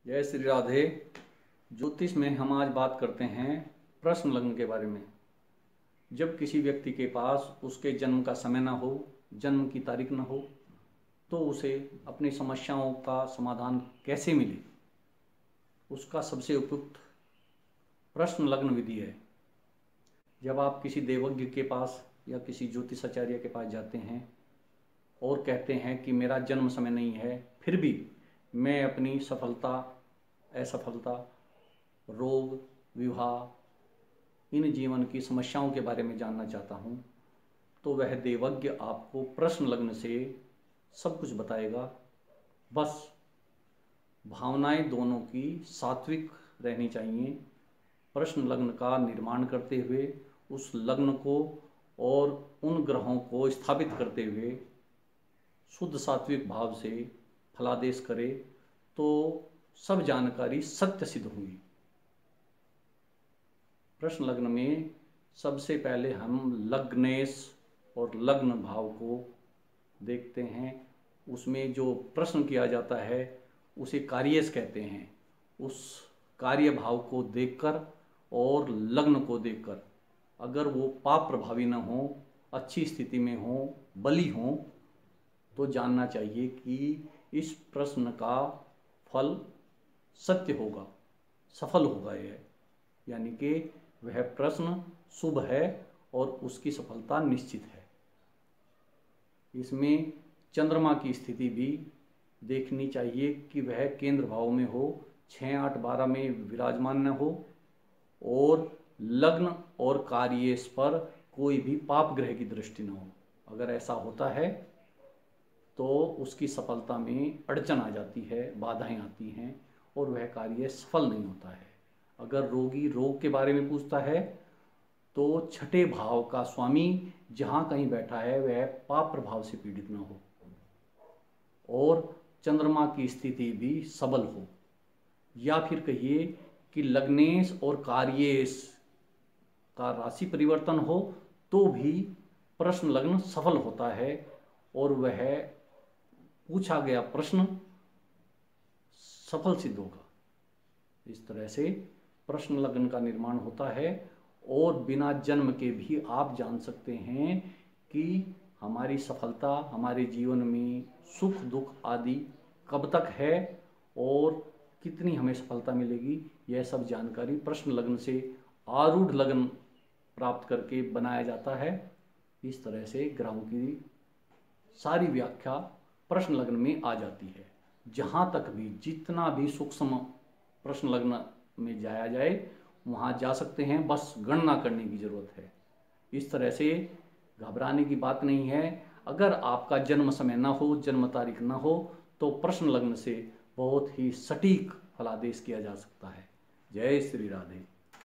जय श्री राधे। ज्योतिष में हम आज बात करते हैं प्रश्न लग्न के बारे में। जब किसी व्यक्ति के पास उसके जन्म का समय ना हो, जन्म की तारीख ना हो, तो उसे अपनी समस्याओं का समाधान कैसे मिले, उसका सबसे उपयुक्त प्रश्न लग्न विधि है। जब आप किसी देवज्ञ के पास या किसी ज्योतिषाचार्य के पास जाते हैं और कहते हैं कि मेरा जन्म समय नहीं है, फिर भी मैं अपनी सफलता, असफलता, रोग, विवाह, इन जीवन की समस्याओं के बारे में जानना चाहता हूँ, तो वह देवज्ञ आपको प्रश्न लग्न से सब कुछ बताएगा। बस भावनाएं दोनों की सात्विक रहनी चाहिए। प्रश्न लग्न का निर्माण करते हुए उस लग्न को और उन ग्रहों को स्थापित करते हुए शुद्ध सात्विक भाव से फलादेश करे तो सब जानकारी सत्य सिद्ध हुई। प्रश्न लग्न में सबसे पहले हम लग्नेश और लग्न भाव को देखते हैं। उसमें जो प्रश्न किया जाता है उसे कार्येश कहते हैं। उस कार्य भाव को देखकर और लग्न को देखकर अगर वो पाप प्रभावी न हो, अच्छी स्थिति में हो, बली हो, तो जानना चाहिए कि इस प्रश्न का फल सत्य होगा, सफल होगा यह, यानी कि वह प्रश्न शुभ है और उसकी सफलता निश्चित है। इसमें चंद्रमा की स्थिति भी देखनी चाहिए कि वह केंद्र भाव में हो, 6, 8, 12 में विराजमान न हो और लग्न और कार्येश पर कोई भी पाप ग्रह की दृष्टि न हो। अगर ऐसा होता है तो उसकी सफलता में अड़चन आ जाती है, बाधाएं आती हैं और वह कार्य सफल नहीं होता है। अगर रोगी रोग के बारे में पूछता है तो छठे भाव का स्वामी जहाँ कहीं बैठा है वह पाप प्रभाव से पीड़ित न हो और चंद्रमा की स्थिति भी सबल हो, या फिर कहिए कि लग्नेश और कार्येश का राशि परिवर्तन हो तो भी प्रश्न लग्न सफल होता है और वह पूछा गया प्रश्न सफल सिद्ध होगा। इस तरह से प्रश्न लग्न का निर्माण होता है और बिना जन्म के भी आप जान सकते हैं कि हमारी सफलता, हमारे जीवन में सुख दुख आदि कब तक है और कितनी हमें सफलता मिलेगी। यह सब जानकारी प्रश्न लग्न से आरूढ़ लग्न प्राप्त करके बनाया जाता है। इस तरह से ग्रहों की सारी व्याख्या प्रश्न लग्न में आ जाती है। जहाँ तक भी जितना भी सूक्ष्म प्रश्न लग्न में जाया जाए वहाँ जा सकते हैं, बस गणना करने की ज़रूरत है। इस तरह से घबराने की बात नहीं है। अगर आपका जन्म समय ना हो, जन्म तारीख ना हो, तो प्रश्न लग्न से बहुत ही सटीक फलादेश किया जा सकता है। जय श्री राधे।